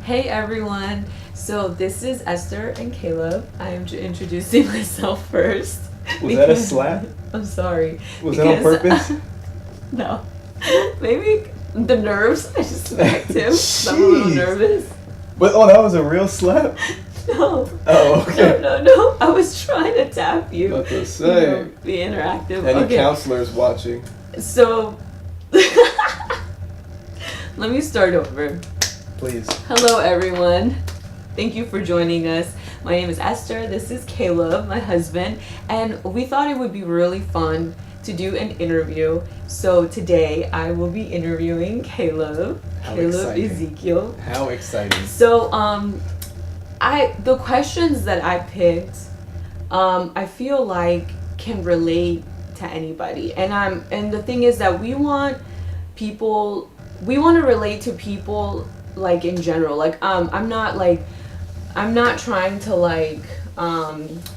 Hey everyone! So this is Esther and Caleb. I am introducing myself first. Was that a slap? I'm sorry. Was that on purpose? No. Maybe the nerves. I just smacked him. So I'm a little nervous. But that was a real slap? No. Oh, okay. No. I was trying to tap you. What to say? Be interactive. Any counselors watching? So let me start over. Please. Hello everyone. Thank you for joining us. My name is Esther. This is Caleb, my husband, and we thought it would be really fun to do an interview. So today I will be interviewing Caleb. How Caleb exciting. Ezekiel. How exciting. So the questions that I picked, I feel like can relate to anybody. And the thing is that we want to relate to people like in general. Like I'm not trying to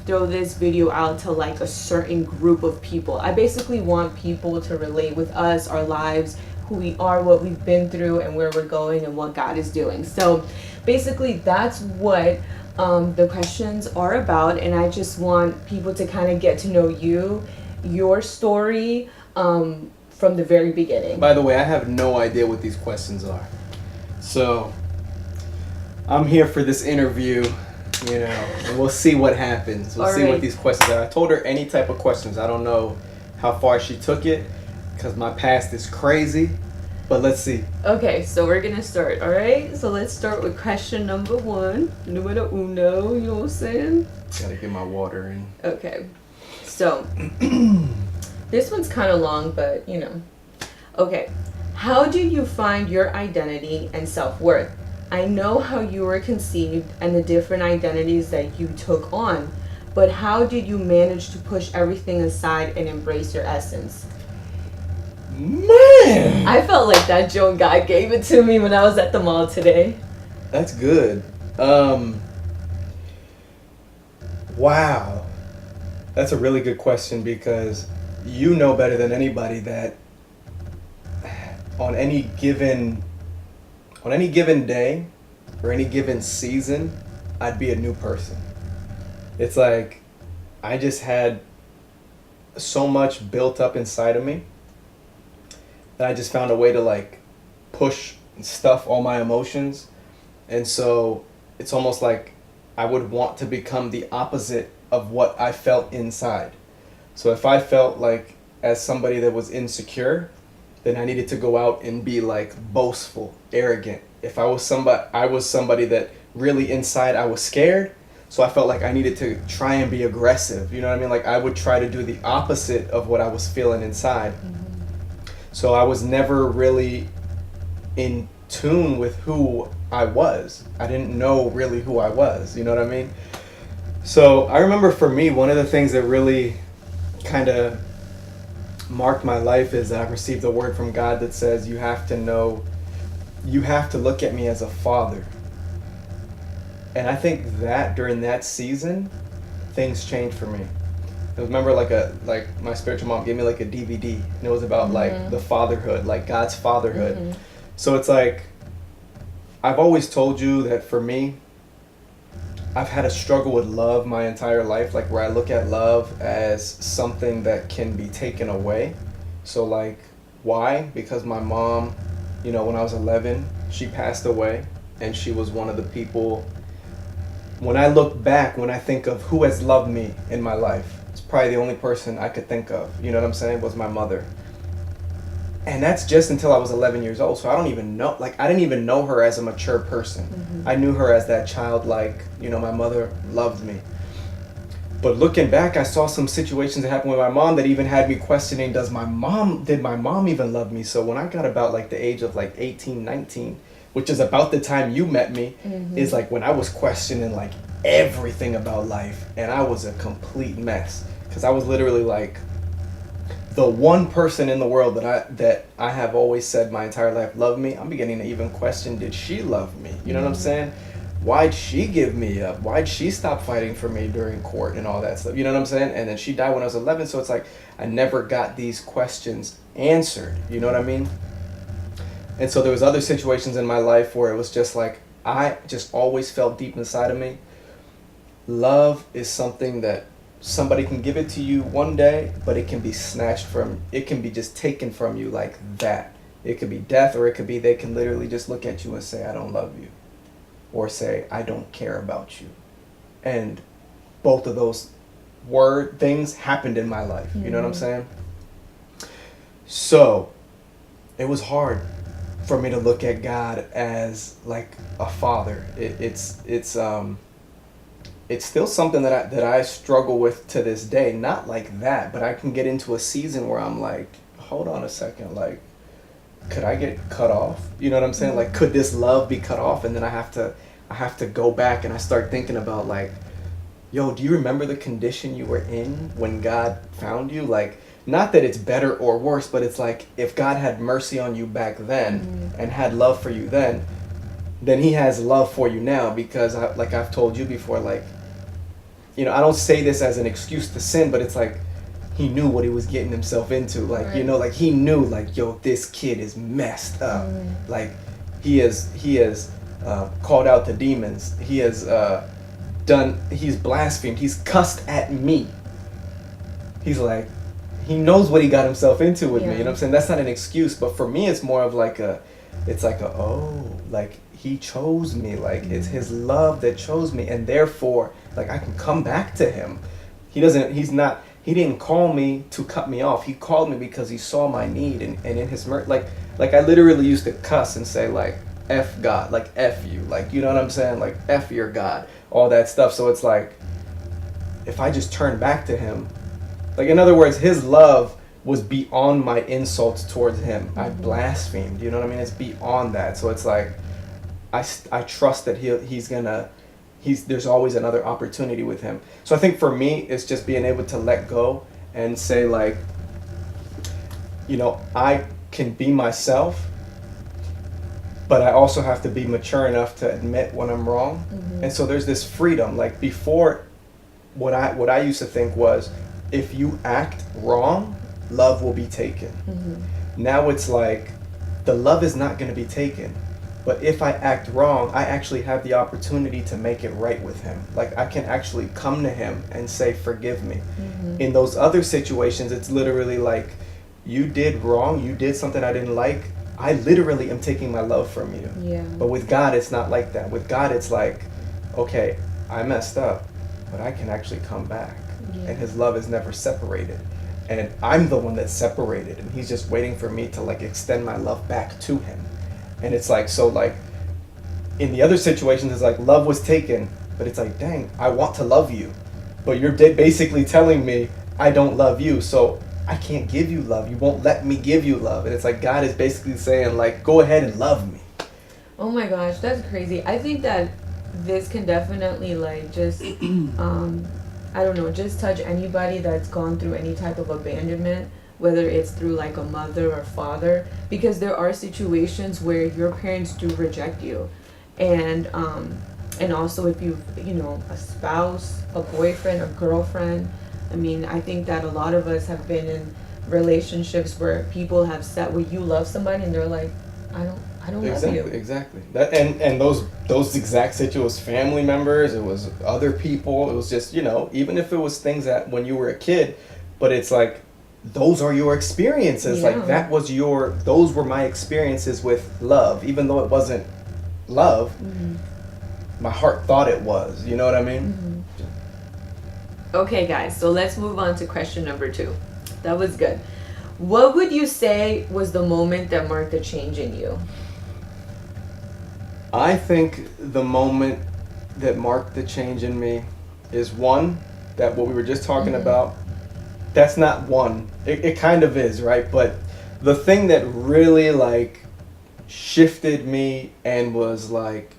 throw this video out to like a certain group of people. I basically want people to relate with us, our lives, who we are, what we've been through, and where we're going, and what God is doing. So basically that's what the questions are about, and I just want people to kind of get to know you, your story, from the very beginning. By the way, I have no idea what these questions are. So I'm here for this interview, and we'll see what happens. We'll see what these questions are. I told her any type of questions. I don't know how far she took it because my past is crazy, but let's see. Okay, so we're gonna start, all right? So let's start with question number 1. Numero uno, you know what I'm saying? Gotta get my water in. Okay, so this one's kind of long, but Okay, how did you find your identity and self-worth? I know how you were conceived and the different identities that you took on, but how did you manage to push everything aside and embrace your essence? Man! I felt like that joke God gave it to me when I was at the mall today. That's good. Wow. That's a really good question because you know better than anybody that on any given day or any given season, I'd be a new person. It's like I just had so much built up inside of me that I just found a way to push and stuff all my emotions. And so it's almost like I would want to become the opposite of what I felt inside. So if I felt like as somebody that was insecure, then I needed to go out and be boastful, arrogant. If I was somebody that really inside I was scared, so I felt like I needed to try and be aggressive. You know what I mean? Like I would try to do the opposite of what I was feeling inside. Mm-hmm. So I was never really in tune with who I was. I didn't know really who I was. You know what I mean? So I remember for me, one of the things that really kind of marked my life is that I received a word from God that says you have to look at me as a father. And I think that during that season, things changed for me. I remember my spiritual mom gave me a DVD, and it was about the fatherhood, God's fatherhood. Mm-hmm. So it's I've always told you that for me, I've had a struggle with love my entire life, where I look at love as something that can be taken away. So why? Because my mom, when I was 11, she passed away, and she was one of the people, when I look back, when I think of who has loved me in my life, it's probably the only person I could think of, you know what I'm saying, was my mother. And that's just until I was 11 years old. So I don't even know, I didn't even know her as a mature person. Mm-hmm. I knew her as that childlike, my mother loved me. But looking back, I saw some situations that happened with my mom that even had me questioning, did my mom even love me? So when I got about the age of 18, 19, which is about the time you met me, mm-hmm. is when I was questioning everything about life. And I was a complete mess. Because I was literally the one person in the world that I have always said my entire life loved me. I'm beginning to even question, did she love me? You know what I'm saying? Why'd she give me up? Why'd she stop fighting for me during court and all that stuff? You know what I'm saying? And then she died when I was 11, so it's I never got these questions answered. You know what I mean? And so there was other situations in my life where it was just I just always felt deep inside of me, love is something that somebody can give it to you one day, but it can be snatched from, it can be just taken from you like that. It could be death, or it could be they can literally just look at you and say, I don't love you, or say, I don't care about you. And both of those word things happened in my life. You know what I'm saying? So it was hard for me to look at God as like a father. It's still something that I struggle with to this day. Not like that, but I can get into a season where I'm like, hold on a second, like, could I get cut off? You know what I'm saying? Like, could this love be cut off? And then I have to go back and I start thinking about like, yo, do you remember the condition you were in when God found you? Like, not that it's better or worse, but it's like, if God had mercy on you back then and had love for you then he has love for you now. Because like I've told you before, like, you know, I don't say this as an excuse to sin, but it's like, he knew what he was getting himself into. Like, right. You know, like he knew, like, yo, this kid is messed up. Like, he has called out the demons. He has he's blasphemed. He's cussed at me. He's like, he knows what he got himself into with me. You know what I'm saying? That's not an excuse, but for me, it's more of like like he chose me. Like, it's his love that chose me, and therefore, like, I can come back to him. He didn't call me to cut me off. He called me because he saw my need, and in his mercy, like I literally used to cuss and say, like, F God, like, F you, like, you know what I'm saying? Like, F your God, all that stuff. So it's like, if I just turn back to him, like, in other words, his love was beyond my insults towards him. I blasphemed, you know what I mean? It's beyond that. So it's like, I trust that there's always another opportunity with him. So I think for me, it's just being able to let go and say, like, you know, I can be myself, but I also have to be mature enough to admit when I'm wrong. And so there's this freedom. Like, before, what I used to think was, if you act wrong, love will be taken. Now it's like, the love is not going to be taken. But if I act wrong, I actually have the opportunity to make it right with him. Like, I can actually come to him and say, forgive me. In those other situations, it's literally like, you did wrong, you did something I didn't like, I literally am taking my love from you. But with God, it's not like that. With God, it's like, okay, I messed up, but I can actually come back. And his love is never separated. And I'm the one that's separated, and he's just waiting for me to, like, extend my love back to him. And it's like, so, like, in the other situations, it's like, love was taken, but it's like, dang, I want to love you, but you're basically telling me I don't love you, so I can't give you love. You won't let me give you love. And it's like, God is basically saying, like, go ahead and love me. Oh my gosh, that's crazy. I think that this can definitely, like, just I don't know, just touch anybody that's gone through any type of abandonment, whether it's through, like, a mother or father, because there are situations where your parents do reject you. And also if you know, a spouse, a boyfriend, a girlfriend. I mean, I think that a lot of us have been in relationships where people have said, well, you love somebody, and they're like, I don't love you. Exactly. That and those exact situations, family members, it was other people, it was just, you know, even if it was things that when you were a kid, but it's like, those are your experiences. Like, those were my experiences with love, even though it wasn't love. My heart thought it was, you know what I mean? Okay, guys, so let's move on to question number 2. That was good. What would you say was the moment that marked a change in you? I think the moment that marked the change in me is one, that what we were just talking about, that's not one. It kind of is, right? But the thing that really, like, shifted me and was like,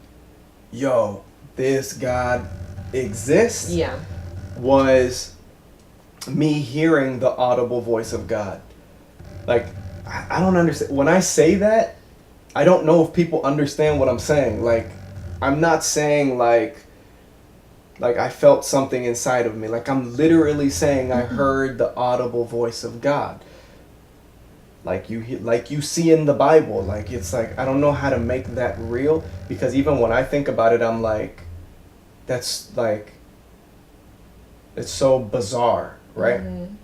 yo, this God exists, was me hearing the audible voice of God. Like, I don't understand. When I say that, I don't know if people understand what I'm saying. Like, I'm not saying, like I felt something inside of me. Like, I'm literally saying I heard the audible voice of God. like you see in the Bible. Like, it's like, I don't know how to make that real, because even when I think about it, I'm like, that's like, it's so bizarre, right? Mm-hmm.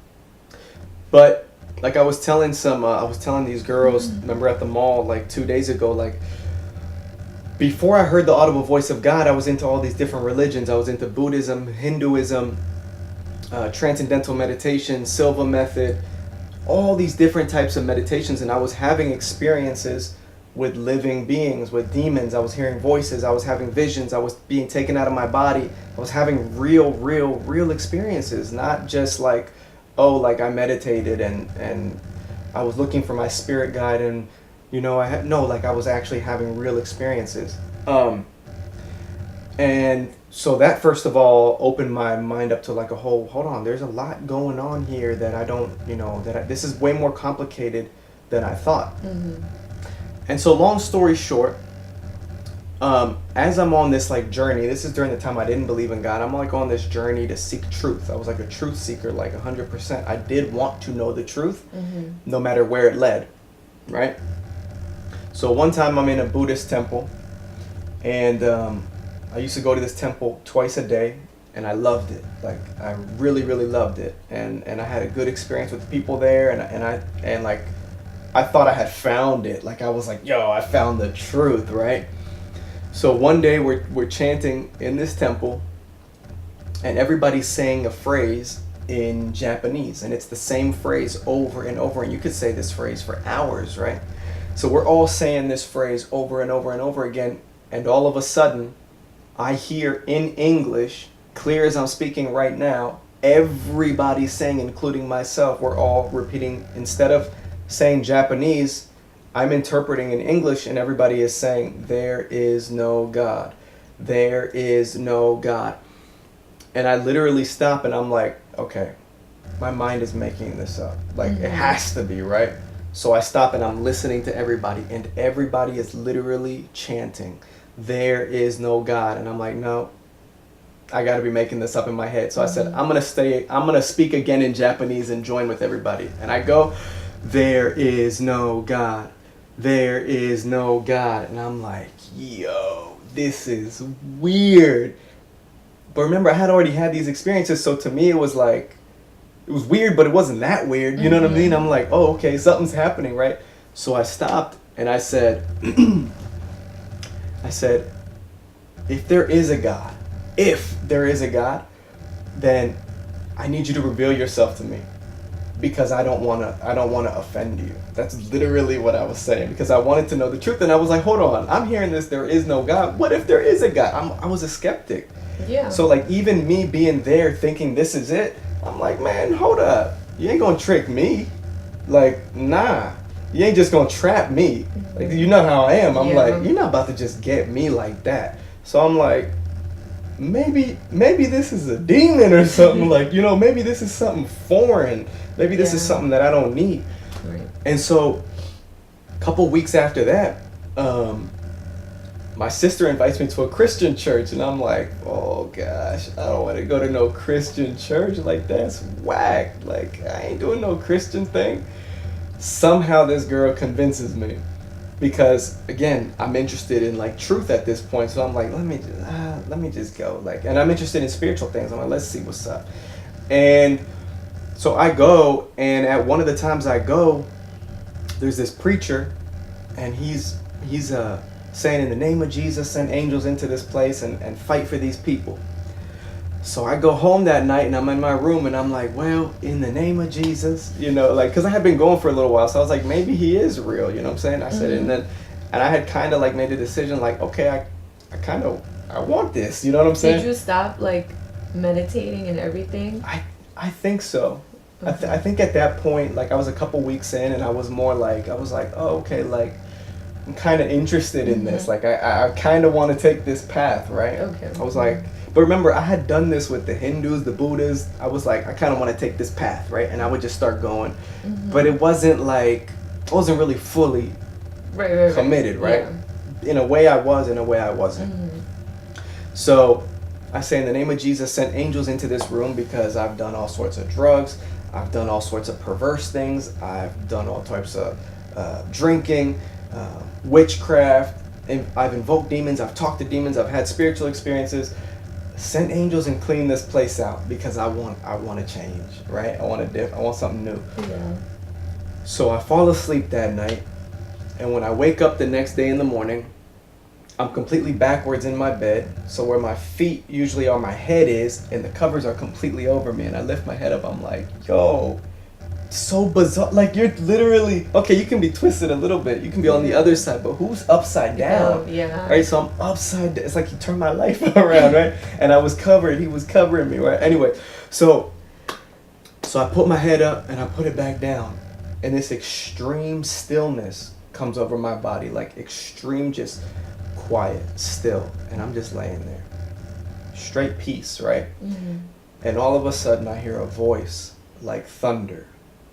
But like I was telling these girls, remember at the mall like 2 days ago, like, before I heard the audible voice of God, I was into all these different religions. I was into Buddhism, Hinduism, transcendental meditation, Silva method, all these different types of meditations, and I was having experiences with living beings, with demons. I was hearing voices, I was having visions, I was being taken out of my body. I was having real experiences, not just like, oh, like I meditated and I was looking for my spirit guide, and like I was actually having real experiences. And so that, first of all, opened my mind up to like hold on, there's a lot going on here that I don't, this is way more complicated than I thought. Mm-hmm. And so, long story short, as I'm on this like journey, this is during the time I didn't believe in God. I'm like on this journey to seek truth. I was like a truth seeker, like 100%. I did want to know the truth, no matter where it led, right? So one time I'm in a Buddhist temple, and I used to go to this temple twice a day, and I loved it. Like, I really loved it, and I had a good experience with the people there, and like, I thought I had found it. Like, I was like, yo, I found the truth, right? So one day we're chanting in this temple, and everybody's saying a phrase in Japanese, and it's the same phrase over and over, and you could say this phrase for hours, right? So we're all saying this phrase over and over and over again, and all of a sudden, I hear in English, clear as I'm speaking right now, everybody saying, including myself, we're all repeating. Instead of saying Japanese, I'm interpreting in English, and everybody is saying, there is no God. There is no God. And I literally stop, and I'm like, okay, my mind is making this up. Like, it has to be, right? So I stop, and I'm listening to everybody, and everybody is literally chanting, there is no God. And I'm like, no, I got to be making this up in my head. So I said, I'm going to speak again in Japanese and join with everybody. And I go, there is no God. There is no God. And I'm like, yo, this is weird. But remember, I had already had these experiences. So to me, it was like, it was weird, but it wasn't that weird. You know what I mean? I'm like, oh, okay, something's happening, right? So I stopped, and I said, if there is a God, then I need you to reveal yourself to me, because I don't want to offend you. That's literally what I was saying, because I wanted to know the truth. And I was like, hold on, I'm hearing this, there is no God. What if there is a God? I was a skeptic. Yeah. So like, even me being there thinking this is it, I'm like, man, hold up. You ain't gonna trick me. Like, nah. You ain't just gonna trap me. Like, you know how I am. I'm like, you're not about to just get me like that. So I'm like, maybe this is a demon or something. Like, maybe this is something foreign. Maybe this is something that I don't need. Right. And so a couple weeks after that, my sister invites me to a Christian church, and I'm like, oh gosh, I don't want to go to no Christian church. Like, that's whack. Like, I ain't doing no Christian thing. Somehow this girl convinces me, because again, I'm interested in like truth at this point. So I'm like, let me just go. Like, and I'm interested in spiritual things. I'm like, let's see what's up. And so I go, and at one of the times I go, there's this preacher, and he's saying, in the name of Jesus, send angels into this place and fight for these people. So I go home that night, and I'm in my room, and I'm like, well, in the name of Jesus, like, because I had been going for a little while, so I was like, maybe he is real, you know what I'm saying? I said, and I had kind of like made a decision, like, okay, I want this, you know what I'm saying? Did you stop like meditating and everything? I think so. Okay. I think at that point, like, I was a couple weeks in, and I was like, oh, okay, like, I'm kind of interested in this. Like, I kind of want to take this path, right? Okay. I was like, but remember, I had done this with the Hindus, the Buddhas. I was like, I kind of want to take this path, right? And I would just start going. But it wasn't like, I wasn't really fully committed, right? Yeah. In a way I was, in a way I wasn't. So I say, in the name of Jesus, send angels into this room, because I've done all sorts of drugs. I've done all sorts of perverse things. I've done all types of drinking, witchcraft, and I've invoked demons. I've talked to demons. I've had spiritual experiences. Send angels and clean this place out because I want to change, right? I want something new. Yeah. So I fall asleep that night, and when I wake up the next day in the morning, I'm completely backwards in my bed. So where my feet usually are, my head is, and the covers are completely over me. And I lift my head up. I'm like, yo, so bizarre. Like, you're literally, okay, you can be twisted a little bit. You can be on the other side, but who's upside down? Yeah. Right? So I'm upside down. It's like he turned my life around, right? And I was covered. He was covering me, right? Anyway, so I put my head up and I put it back down. And this extreme stillness comes over my body, like extreme, just quiet, still. And I'm just laying there. Straight peace, right? Mm-hmm. And all of a sudden I hear a voice like thunder,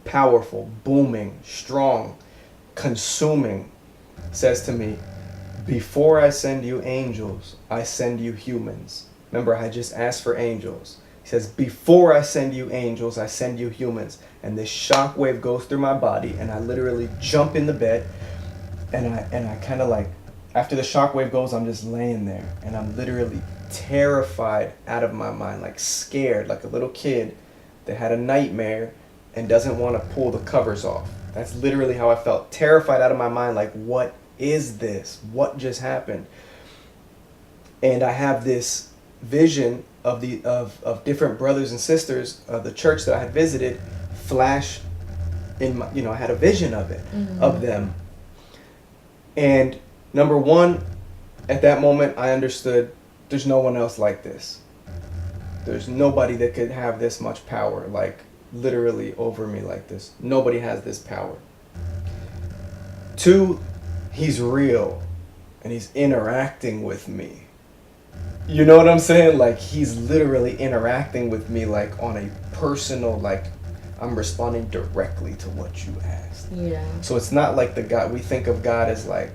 powerful, booming, strong, consuming, says to me, before I send you angels, I send you humans. Remember, I just asked for angels. He says, before I send you angels, I send you humans. And this shock wave goes through my body, and I literally jump in the bed, and I kind of like, after the shock wave goes, I'm just laying there, and I'm literally terrified out of my mind, like scared, like a little kid that had a nightmare and doesn't want to pull the covers off. That's literally how I felt, terrified out of my mind, like, what is this? What just happened? And I have this vision of different brothers and sisters of the church that I had visited flash in my, I had a vision of it, of them. And number one, at that moment, I understood there's no one else like this. There's nobody that could have this much power, like literally over me like this. Nobody has this power. Two, he's real and he's interacting with me. You know what I'm saying? Like, he's literally interacting with me, like on a personal, like I'm responding directly to what you asked. Yeah. So it's not like the God, we think of God as like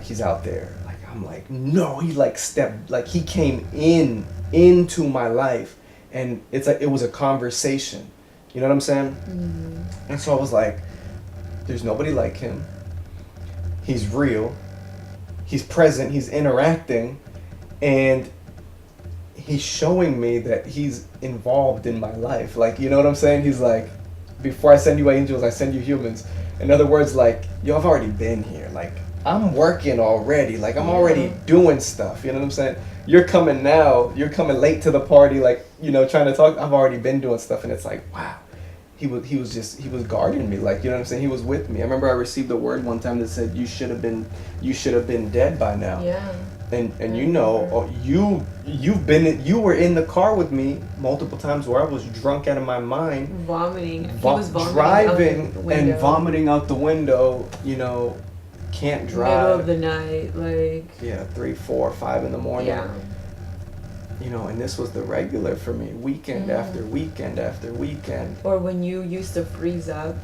he's out there. Like, I'm like, no, he like stepped, like he came into my life, and it's like, it was a conversation. You know what I'm saying? And so I was like, there's nobody like him. He's real. He's present. He's interacting. And he's showing me that he's involved in my life. Like, you know what I'm saying? He's like, before I send you angels, I send you humans. In other words, like, yo, I've already been here. Like, I'm working already. Like, I'm already doing stuff. You know what I'm saying? You're coming now. You're coming late to the party, like, trying to talk. I've already been doing stuff. And it's like, wow. He was guarding me. Like, you know what I'm saying? He was with me. I remember I received a word one time that said, you should have been dead by now. Yeah. And you were in the car with me multiple times where I was drunk out of my mind, vomiting. He was vomiting driving out the window. and vomiting out the window. Can't drive. Middle of the night, like. Yeah, 3, 4, 5 in the morning. Yeah. And this was the regular for me, weekend after weekend after weekend. Or when you used to freeze up,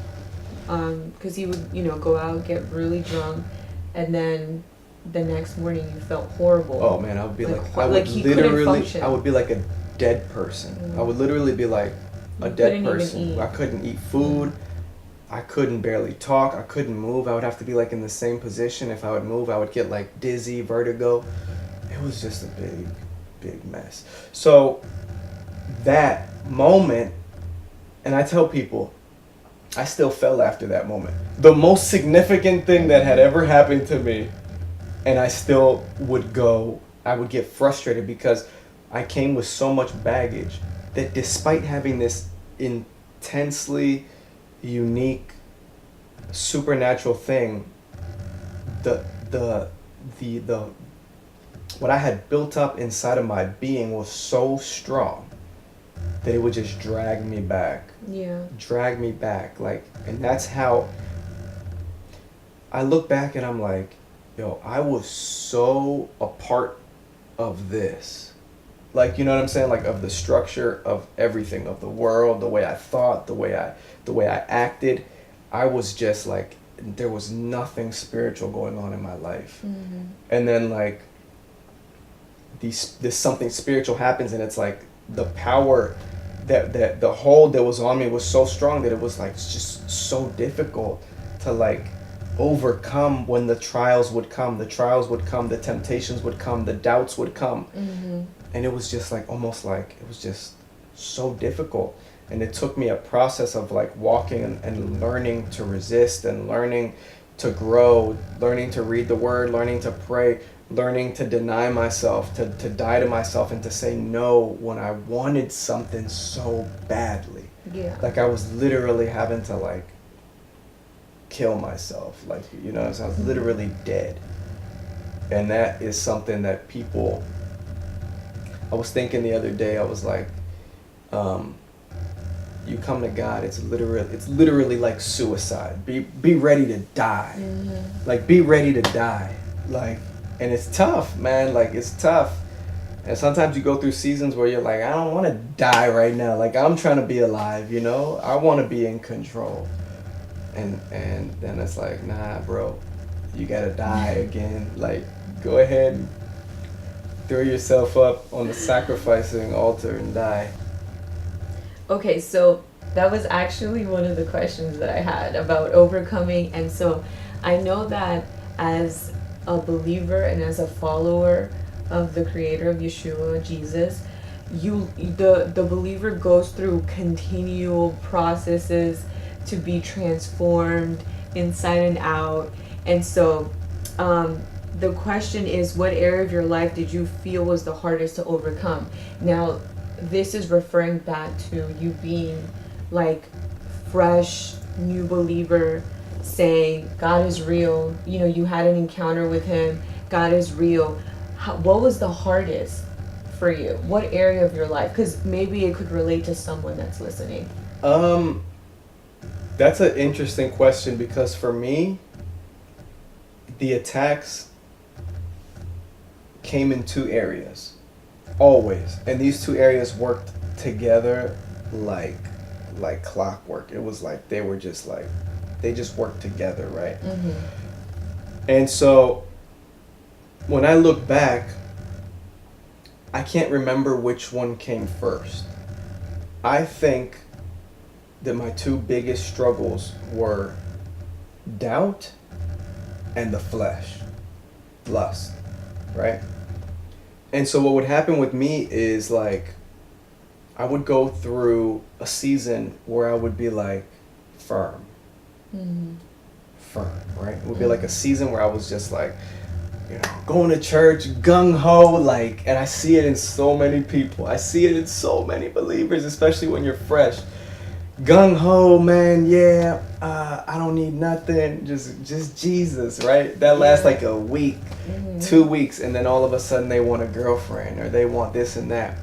because you would, go out, get really drunk, and then the next morning you felt horrible. Oh man, I would be like I would be like a dead person. I would literally be like a dead person. I couldn't eat food. I couldn't barely talk. I couldn't move. I would have to be like in the same position. If I would move, I would get like dizzy, vertigo. It was just a big mess. So that moment, and I tell people, I still fell after that moment. The most significant thing that had ever happened to me, and I still I would get frustrated because I came with so much baggage that despite having this intensely unique supernatural thing, the what I had built up inside of my being was so strong that it would just drag me back. Yeah. Drag me back. Like, and that's how I look back and I'm like, yo, I was so a part of this. Like, you know what I'm saying? Like, of the structure of everything, of the world, the way I thought, the way I acted. I was just like, there was nothing spiritual going on in my life. And then like this something spiritual happens, and it's like the power that the hold that was on me was so strong that it was like just so difficult to like overcome when the trials would come, the temptations would come, the doubts would come. And it was just like almost like it was just so difficult. And it took me a process of like walking and learning to resist and learning to grow, learning to read the word, learning to pray, learning to deny myself, to die to myself and to say no when I wanted something so badly. Yeah. Like I was literally having to like kill myself, like, you know, so I was literally dead. And that is something that people, I was thinking the other day, I was like, you come to God, it's literally like suicide. Be ready to die. Like be ready to die. Like, and it's tough, man. Like it's tough. And sometimes you go through seasons where you're like, I don't want to die right now. Like I'm trying to be alive, you know? I want to be in control. And then it's like, nah, bro, you gotta die again. Like, go ahead and throw yourself up on the sacrificing altar and die. Okay, so that was actually one of the questions that I had about overcoming. And so I know that as a believer and as a follower of the creator of Yeshua, Jesus, the believer goes through continual processes to be transformed inside and out. And so the question is, what area of your life did you feel was the hardest to overcome? Now, this is referring back to you being like fresh new believer, saying God is real. You know, you had an encounter with him. God is real. What was the hardest for you? What area of your life? Because maybe it could relate to someone that's listening. That's an interesting question, because for me, the attacks came in two areas, always, and these two areas worked together like clockwork. It was like they just worked together, right? And so when I look back, I can't remember which one came first. I think that my two biggest struggles were doubt and the flesh, lust, right? And so what would happen with me is like I would go through a season where I would be like firm, right? It would be like a season where I was just like, you know, going to church, gung-ho, like, and I see it in so many people. I see it in so many believers, especially when you're fresh. Gung-ho, man, yeah, I don't need nothing, just Jesus, right? That lasts like a week, 2 weeks, and then all of a sudden they want a girlfriend or they want this and that.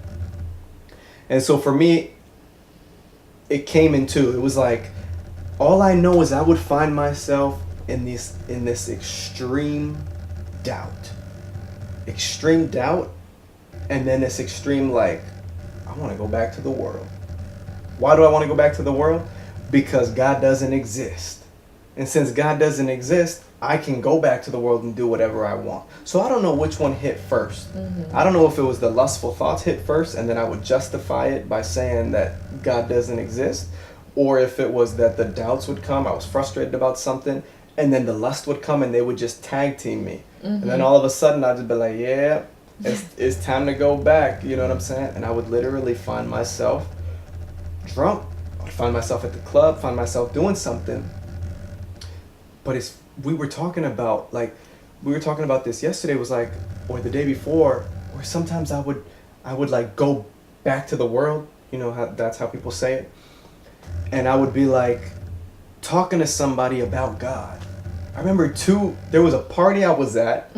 And so for me, it came in two. It was like, all I know is I would find myself in this extreme doubt, and then this extreme like, I want to go back to the world. Why do I want to go back to the world? Because God doesn't exist. And since God doesn't exist, I can go back to the world and do whatever I want. So I don't know which one hit first. I don't know if it was the lustful thoughts hit first and then I would justify it by saying that God doesn't exist, or if it was that the doubts would come, I was frustrated about something, and then the lust would come and they would just tag team me. And then all of a sudden I'd just be like, yeah, it's time to go back. You know what I'm saying? And I would literally find myself drunk. I'd find myself at the club, find myself doing something. But we were talking about this yesterday, was like, or the day before, where sometimes I would like go back to the world, you know, that's how people say it. And I would be like talking to somebody about God. I remember there was a party I was at,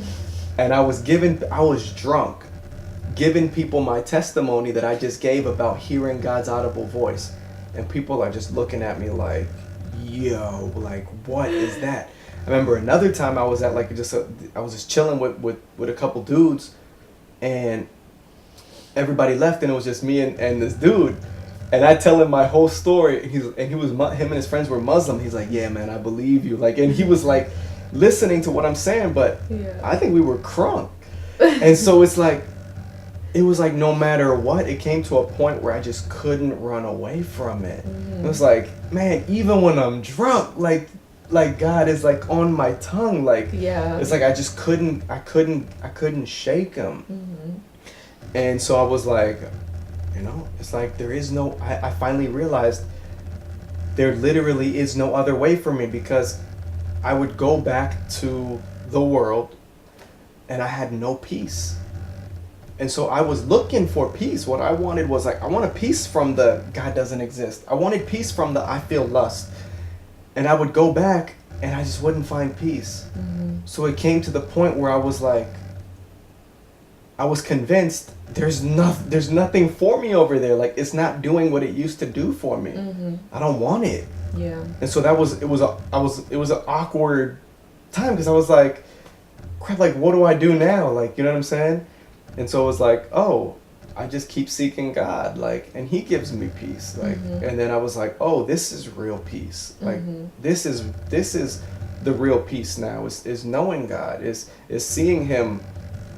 and I was drunk, giving people my testimony that I just gave about hearing God's audible voice. And people are just looking at me like, yo, like, what is that? I remember another time I was at like I was just chilling with a couple dudes, and everybody left, and it was just me and this dude. And I tell him my whole story. Him and his friends were Muslim. He's like, yeah, man, I believe you. Like, and he was like listening to what I'm saying, but I think we were crunk. And so it's like, it was like no matter what, it came to a point where I just couldn't run away from it. Mm-hmm. It was like, man, even when I'm drunk, like God is like on my tongue, like Yeah. it's like I just couldn't shake him. Mm-hmm. And so I was like, it's like there is no, I finally realized there literally is no other way for me, because I would go back to the world and I had no peace. And so I was looking for peace. What I wanted was like, I want a peace from the God doesn't exist. I wanted peace from the I feel lust. And I would go back and I just wouldn't find peace. Mm-hmm. So it came to the point where I was like, I was convinced there's nothing for me over there. Like, it's not doing what it used to do for me. Mm-hmm. I don't want it. Yeah. And so it was an awkward time, because I was like, crap, like what do I do now? Like, you know what I'm saying? And so it was like, oh, I just keep seeking God, like, and he gives me peace. Like, and then I was like, oh, this is real peace. Like, this is the real peace now, is knowing God, is seeing him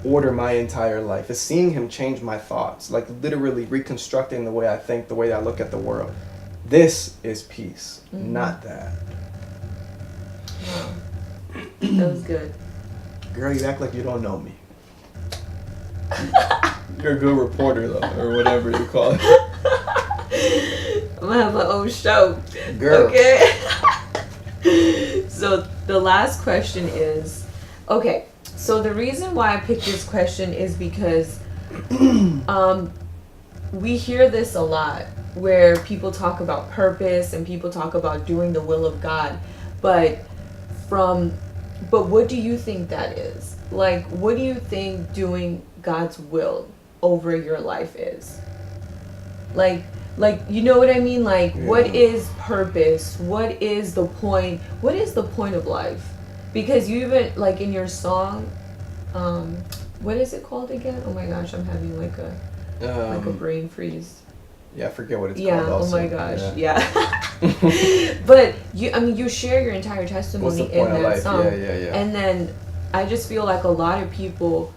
order my entire life, is seeing him change my thoughts, like literally reconstructing the way I think, the way I look at the world. This is peace, not that. Wow. That was good. Girl, you act like you don't know me. You're a good reporter, though, or whatever you call it. I'm gonna have my own show. Girl. Okay. So the last question is, okay, so the reason why I picked this question is because we hear this a lot, where people talk about purpose and people talk about doing the will of God, but what do you think that is? Like, what do you think doing God's will over your life is? Like, you know what I mean? Like, what is purpose? What is the point? What is the point of life? Because you even, like, in your song, what is it called again? Oh my gosh, I'm having like a brain freeze. Yeah, I forget what it's Yeah, called. Also. oh my gosh, yeah. But you share your entire testimony in that song. Yeah. And then I just feel like a lot of people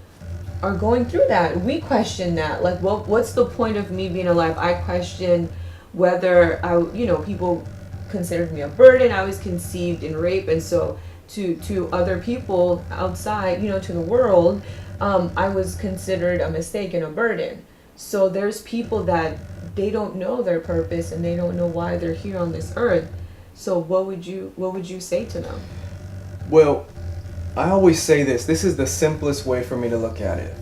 are going through that. We question that. Like, well, what's the point of me being alive? I question whether people considered me a burden. I was conceived in rape, and so to other people outside, to the world, I was considered a mistake and a burden. So there's people that they don't know their purpose and they don't know why they're here on this earth. So what would you say to them? Well, I always say this. This is the simplest way for me to look at it.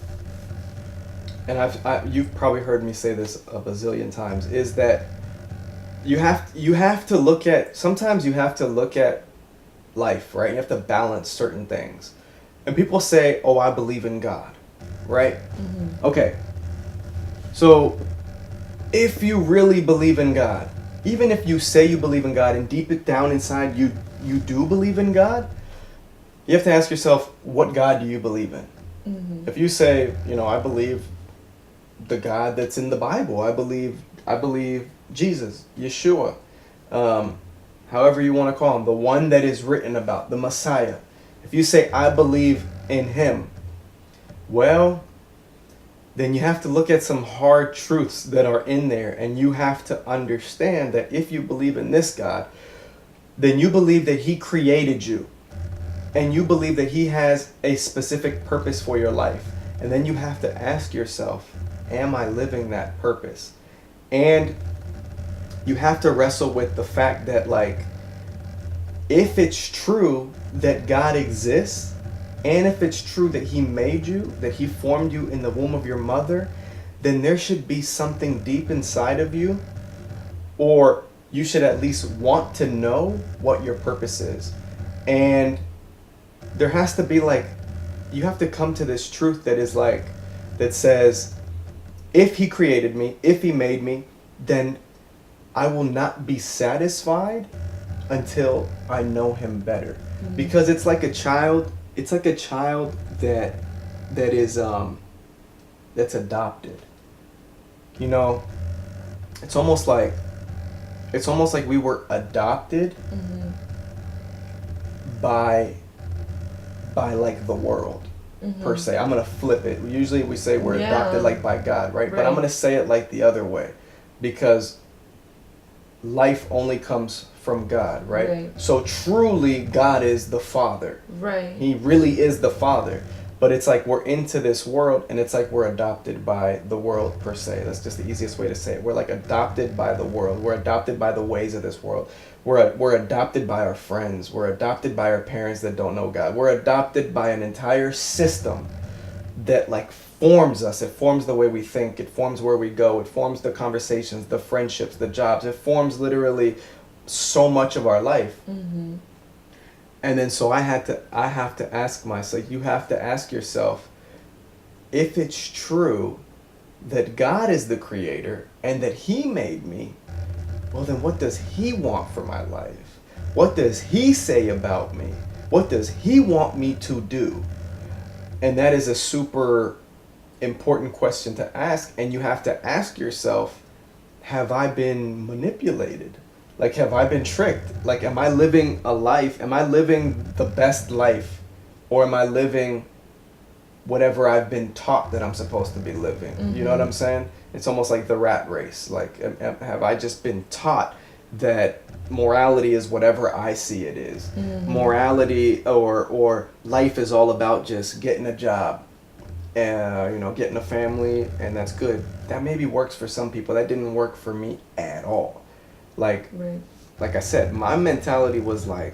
And you've probably heard me say this a bazillion times, is that you have to look at, sometimes you have to look at life, right? You have to balance certain things. And people say, oh, I believe in God, right? Mm-hmm. Okay. So if you really believe in God, even if you say you believe in God and deep it down inside you do believe in God, you have to ask yourself, what God do you believe in? Mm-hmm. If you say, I believe the God that's in the Bible, I believe Jesus, Yeshua, however you want to call him, the one that is written about, the Messiah. If you say, I believe in him, well, then you have to look at some hard truths that are in there, and you have to understand that if you believe in this God, then you believe that he created you, and you believe that he has a specific purpose for your life. And then you have to ask yourself, am I living that purpose? And you have to wrestle with the fact that, like, if it's true that God exists, and if it's true that he made you, that he formed you in the womb of your mother, then there should be something deep inside of you, or you should at least want to know what your purpose is. And there has to be, like, you have to come to this truth that is like, that says, if he created me, if he made me, then I will not be satisfied until I know him better. Mm-hmm. Because it's like a child that is that's adopted. It's almost like we were adopted by like the world. per se. I'm gonna flip it. Usually we say we're adopted like by God, right? But I'm gonna say it like the other way, because life only comes from God, right? So truly God is the Father. Right. He really is the Father. But it's like we're into this world, and it's like we're adopted by the world per se. That's just the easiest way to say it. We're like adopted by the world. We're adopted by the ways of this world. We're adopted by our friends. We're adopted by our parents that don't know God. We're adopted by an entire system that like forms us. It forms the way we think. It forms where we go. It forms the conversations, the friendships, the jobs. It forms literally so much of our life. Mm-hmm. And then so I have to ask myself, you have to ask yourself, if it's true that God is the creator and that he made me, well then what does he want for my life? What does he say about me? What does he want me to do? And that is a super important question to ask, and you have to ask yourself, have I been manipulated? Like, have I been tricked? Like, am I living a life? Am I living the best life? Or am I living whatever I've been taught that I'm supposed to be living? Mm-hmm. You know what I'm saying? It's almost like the rat race. Like, have I just been taught that morality is whatever I see it is? Mm-hmm. Morality or life is all about just getting a job, getting a family, and that's good. That maybe works for some people. That didn't work for me at all. Like I said, my mentality was like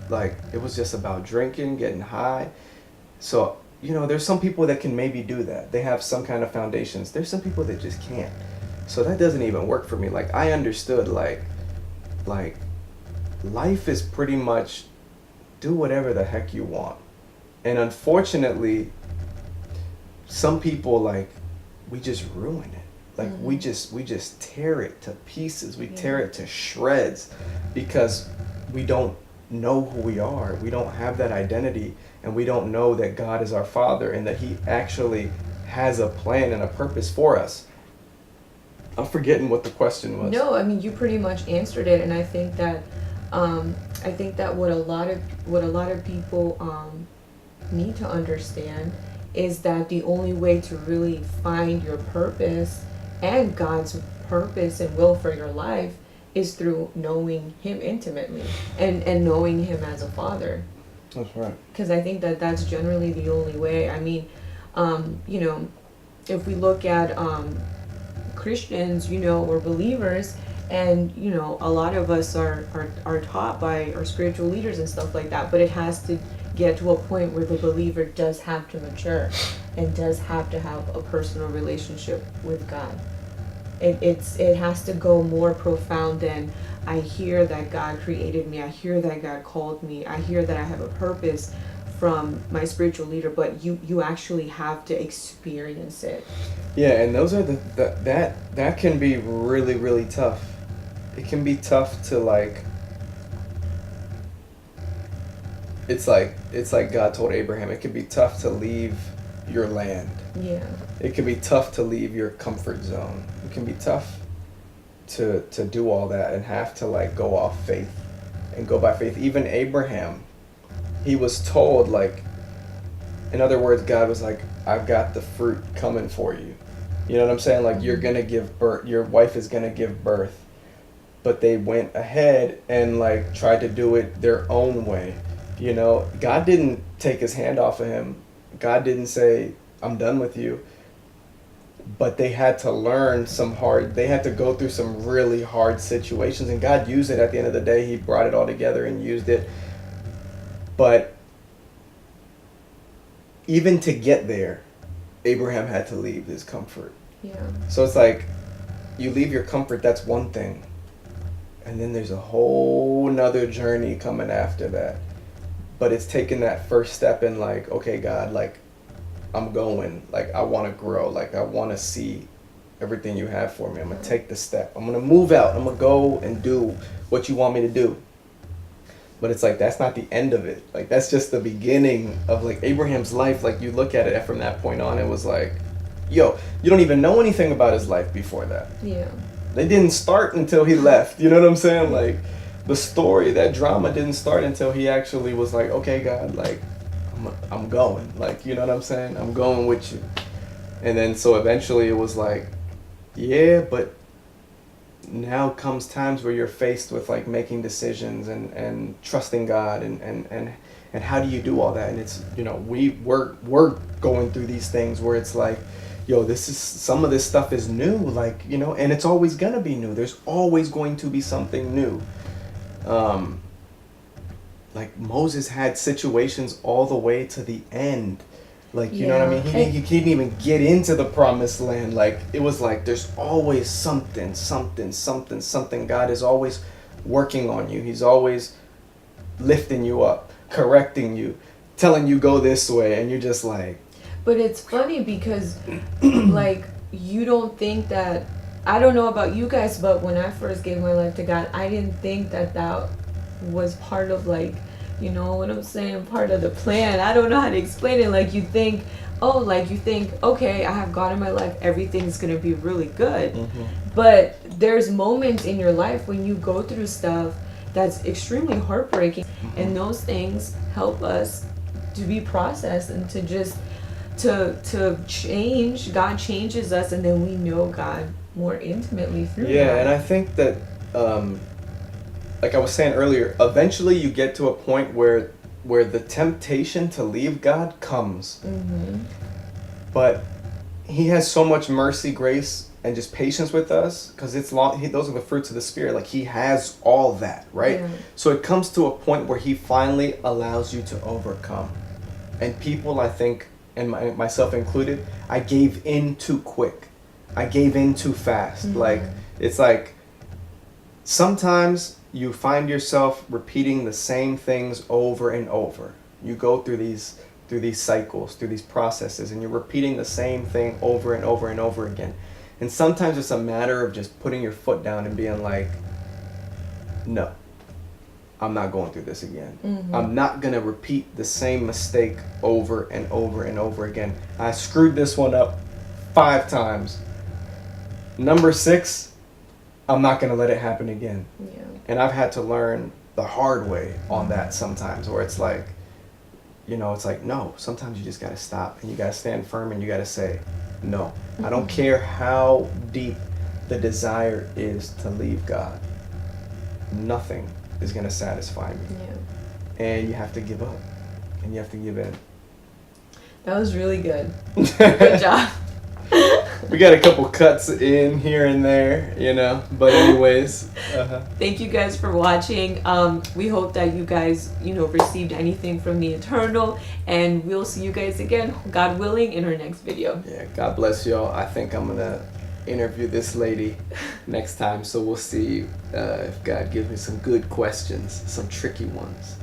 it was just about drinking, getting high. So, there's some people that can maybe do that. They have some kind of foundations. There's some people that just can't. So that doesn't even work for me. Like, I understood, like life is pretty much do whatever the heck you want. And unfortunately, some people, like, we just ruin it. Like, mm-hmm. we just tear it to pieces. We tear it to shreds because we don't know who we are. We don't have that identity, and we don't know that God is our Father and that he actually has a plan and a purpose for us. I'm forgetting what the question was. No, I mean, you pretty much answered it, and I think that what a lot of people need to understand is that the only way to really find your purpose and God's purpose and will for your life is through knowing him intimately and knowing him as a father. That's right. Because I think that that's generally the only way. I mean, if we look at Christians, or believers, and a lot of us are taught by our spiritual leaders and stuff like that, but it has to get to a point where the believer does have to mature and does have to have a personal relationship with God. It has to go more profound than I hear that God created me, I hear that God called me, I hear that I have a purpose from my spiritual leader, but you actually have to experience it. Yeah, and those are that can be really, really tough. It can be tough to it's like God told Abraham, it can be tough to leave your land. Yeah. It can be tough to leave your comfort zone. It can be tough to do all that and have to go off faith and go by faith. Even Abraham, he was told, in other words, God was like, I've got the fruit coming for you. You know what I'm saying? Like, you're going to give birth, your wife is going to give birth. But they went ahead and tried to do it their own way. God didn't take his hand off of him. God didn't say, I'm done with you. But they had to learn they had to go through some really hard situations, and God used it at the end of the day. He brought it all together and used it. But even to get there, Abraham had to leave his comfort. Yeah. So it's like, you leave your comfort, that's one thing. And then there's a whole nother journey coming after that. But it's taking that first step in okay, God, I'm going, I want to grow, I want to see everything you have for me. I'm going to take the step. I'm going to move out. I'm going to go and do what you want me to do. But it's that's not the end of it. That's just the beginning of Abraham's life. You look at it from that point on, it was yo, you don't even know anything about his life before that. Yeah. They didn't start until he left. You know what I'm saying? The story, that drama didn't start until he actually was okay, God, I'm I'm going. Like, you know what I'm saying? I'm going with you. And then so eventually it was like, yeah, but now comes times where you're faced with like making decisions and trusting God and how do you do all that? And it's, you know, we're going through these things where it's like, yo, this is, some of this stuff is new, like, you know, and it's always gonna be new. There's always going to be something new. Like Moses had situations all the way to the end. Like, you know what I mean? He couldn't even get into the promised land. Like, it was like there's always something. God is always working on you. He's always lifting you up, correcting you, telling you go this way, and you're just like. But it's funny because, like, you don't think that. I don't know about you guys, but when I first gave my life to God, I didn't think that was part of, like, you know what I'm saying, part of the plan. I don't know how to explain it. Like, you think, okay, I have God in my life, everything's gonna be really good. Mm-hmm. But there's moments in your life when you go through stuff that's extremely heartbreaking, and those things help us to be processed and to just to change. God changes us, and then we know God more intimately through that. And I think that like I was saying earlier, eventually you get to a point where the temptation to leave God comes. Mm-hmm. But he has so much mercy, grace, and just patience with us, because it's those are the fruits of the Spirit. Like, he has all that, right? Yeah. So it comes to a point where he finally allows you to overcome. And people, I think, and myself included, I gave in too quick. I gave in too fast. Mm-hmm. Like, it's like sometimes you find yourself repeating the same things over and over. You go through these cycles, through these processes, and you're repeating the same thing over and over and over again. And sometimes it's a matter of just putting your foot down and being like, no, I'm not going through this again. Mm-hmm. I'm not going to repeat the same mistake over and over and over again. I screwed this one up 5 times. Number 6, I'm not going to let it happen again. Yeah. And I've had to learn the hard way on that sometimes, where it's like, you know, it's like, no, sometimes you just got to stop and you got to stand firm and you got to say, no. I don't care how deep the desire is to leave God. Nothing is going to satisfy me. Yeah. And you have to give up and you have to give in. That was really good. Good job. We got a couple cuts in here and there, you know, but anyways. Thank you guys for watching. We hope that you guys, you know, received anything from the Eternal, and we'll see you guys again, God willing, in our next video. Yeah, God bless y'all. I think I'm gonna interview this lady next time, so we'll see if God gives me some good questions, some tricky ones.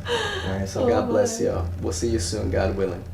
All right, so God bless y'all. We'll see you soon, God willing.